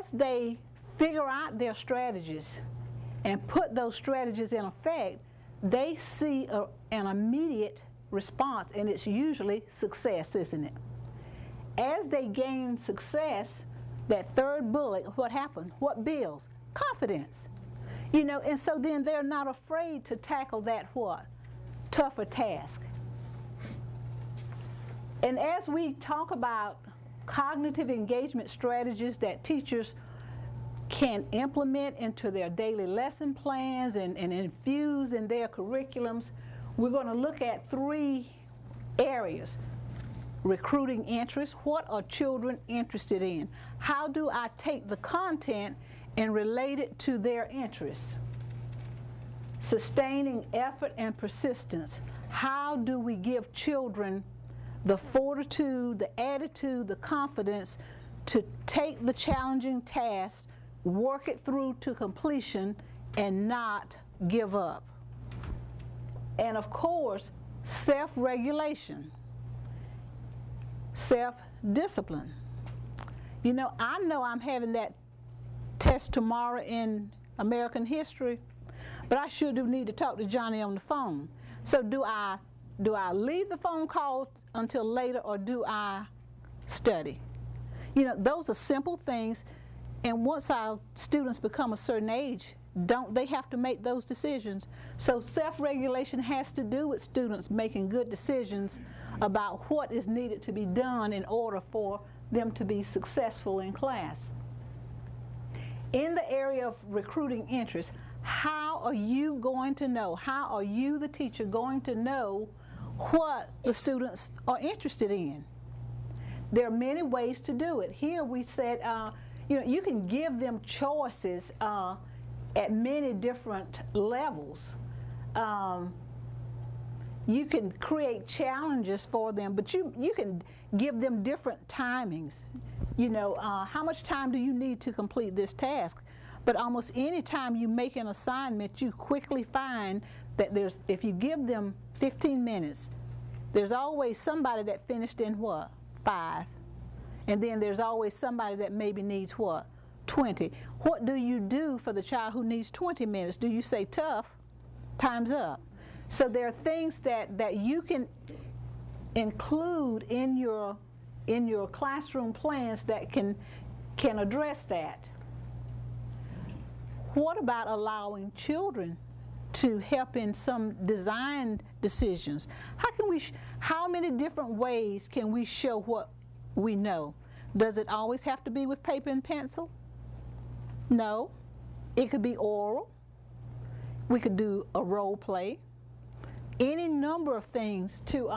as they figure out their strategies and put those strategies in effect, they see an immediate response, and it's usually success, isn't it? As they gain success, that third bullet, what happened? What builds? Confidence. You know, and so then they're not afraid to tackle that what? Tougher task. And as we talk about cognitive engagement strategies that teachers can implement into their daily lesson plans and infuse in their curriculums, we're going to look at 3 areas. Recruiting interest. What are children interested in? How do I take the content and relate it to their interests? Sustaining effort and persistence. How do we give children the fortitude, the attitude, the confidence to take the challenging tasks, work it through to completion, and not give up? And of course, self-regulation, self-discipline. You know I'm having that test tomorrow in American history, but I sure do need to talk to Johnny on the phone. So do I leave the phone call until later, or do I study? You know, those are simple things, and once our students become a certain age, don't they have to make those decisions? So self-regulation has to do with students making good decisions about what is needed to be done in order for them to be successful in class. In the area of recruiting interest, how are you going to know, how are you, the teacher, going to know what the students are interested in? There are many ways to do it. Here we said, you know, you can give them choices at many different levels. You can create challenges for them, but you can give them different timings. You know, how much time do you need to complete this task? But almost any time you make an assignment, you quickly find that if you give them 15 minutes, there's always somebody that finished in what? 5. And then there's always somebody that maybe needs what? 20. What do you do for the child who needs 20 minutes? Do you say, tough, time's up? So there are things that you can include in your classroom plans that can address that. What about allowing children to help in some design decisions? How many different ways can we show what we know? Does it always have to be with paper and pencil? No. It could be oral. We could do a role play. Any number of things to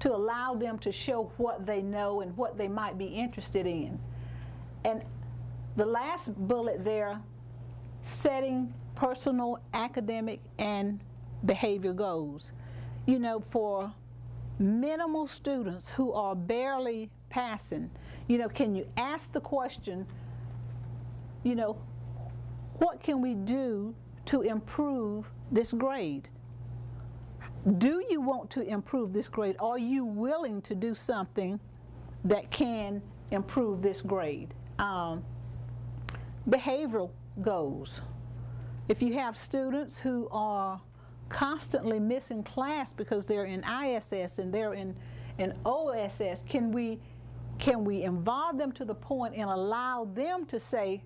allow them to show what they know and what they might be interested in. And the last bullet there, setting personal, academic, and behavior goals. You know, for minimal students who are barely passing, you know, can you ask the question, you know, what can we do to improve this grade? Do you want to improve this grade? Are you willing to do something that can improve this grade? Behavioral goals. If you have students who are constantly missing class because they're in ISS and they're in OSS, can we involve them to the point and allow them to say,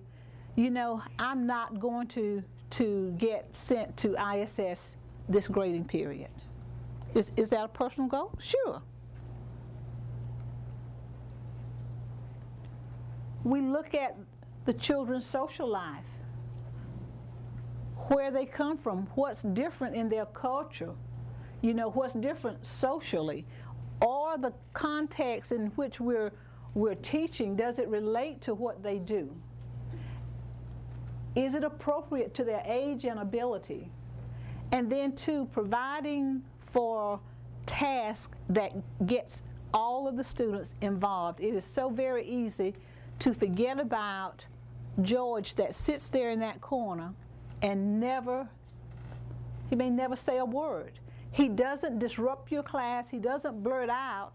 you know, I'm not going to get sent to ISS this grading period? Is that a personal goal? Sure. We look at the children's social life, where they come from, what's different in their culture, you know, what's different socially, or the context in which we're teaching, does it relate to what they do? Is it appropriate to their age and ability? And then too, providing for tasks that gets all of the students involved. It is so very easy to forget about George that sits there in that corner and he may never say a word. He doesn't disrupt your class, he doesn't blurt out,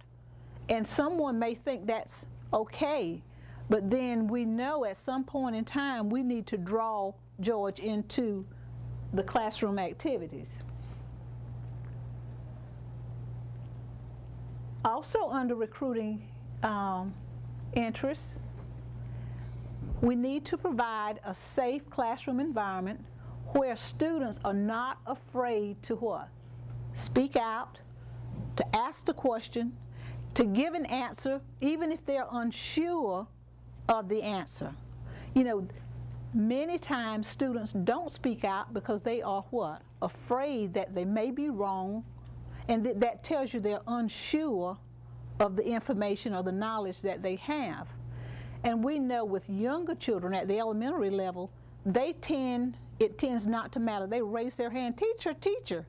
and someone may think that's okay, but then we know at some point in time we need to draw George into the classroom activities. Also under recruiting interests, we need to provide a safe classroom environment where students are not afraid to what? Speak out, to ask the question, to give an answer, even if they're unsure of the answer. You know, many times students don't speak out because they are what? Afraid that they may be wrong, and that tells you they're unsure of the information or the knowledge that they have. And we know with younger children at the elementary level, it tends not to matter. They raise their hand, teacher, teacher.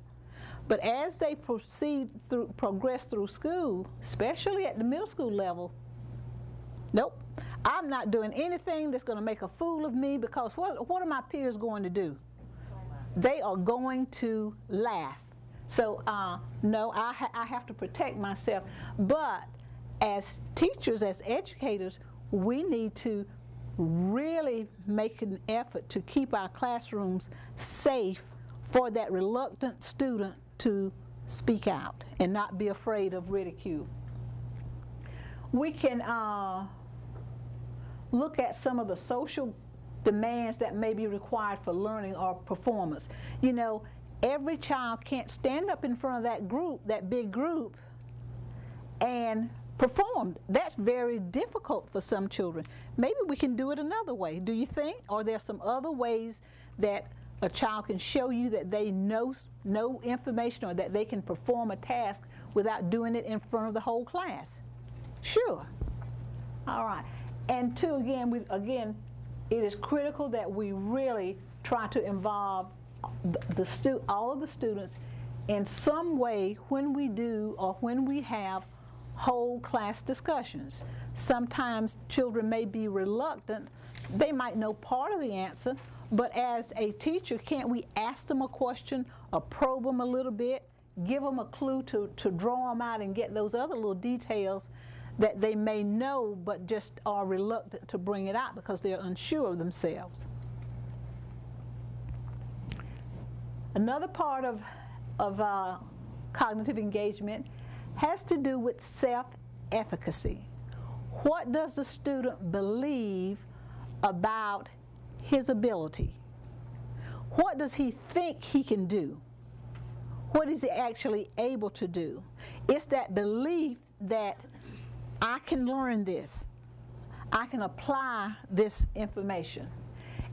But as they progress through school, especially at the middle school level, nope, I'm not doing anything that's going to make a fool of me, because what are my peers going to do? They are going to laugh. So no, I have to protect myself. But as teachers, as educators, we need to really make an effort to keep our classrooms safe for that reluctant student to speak out and not be afraid of ridicule. We can look at some of the social demands that may be required for learning or performance. You know, every child can't stand up in front of that group, that big group, and perform. That's very difficult for some children. Maybe we can do it another way, do you think? Or there's some other ways that a child can show you that they know information, or that they can perform a task without doing it in front of the whole class? Sure. All right. And two, again, it is critical that we really try to involve all of the students in some way when we do or when we have whole class discussions. Sometimes children may be reluctant. They might know part of the answer, but as a teacher, can't we ask them a question or probe them a little bit, give them a clue to draw them out and get those other little details that they may know but just are reluctant to bring it out because they're unsure of themselves. Another part of cognitive engagement has to do with self-efficacy. What does the student believe about his ability? What does he think he can do? What is he actually able to do? It's that belief that I can learn this. I can apply this information.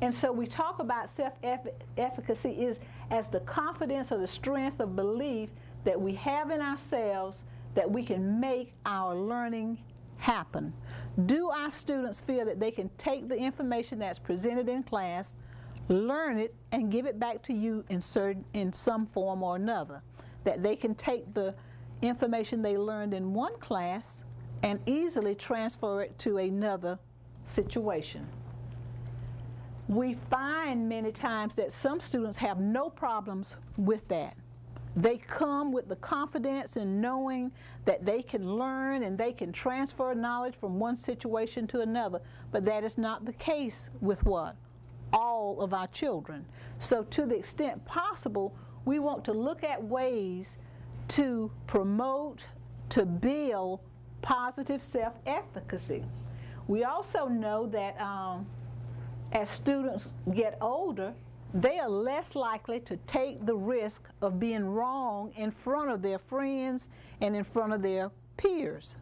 And so we talk about self-efficacy is as the confidence or the strength of belief that we have in ourselves that we can make our learning happen. Do our students feel that they can take the information that's presented in class, learn it, and give it back to you in some form or another? That they can take the information they learned in one class and easily transfer it to another situation. We find many times that some students have no problems with that. They come with the confidence in knowing that they can learn and they can transfer knowledge from one situation to another, but that is not the case with what? All of our children. So to the extent possible, we want to look at ways to promote, to build positive self-efficacy. We also know that as students get older, they are less likely to take the risk of being wrong in front of their friends and in front of their peers.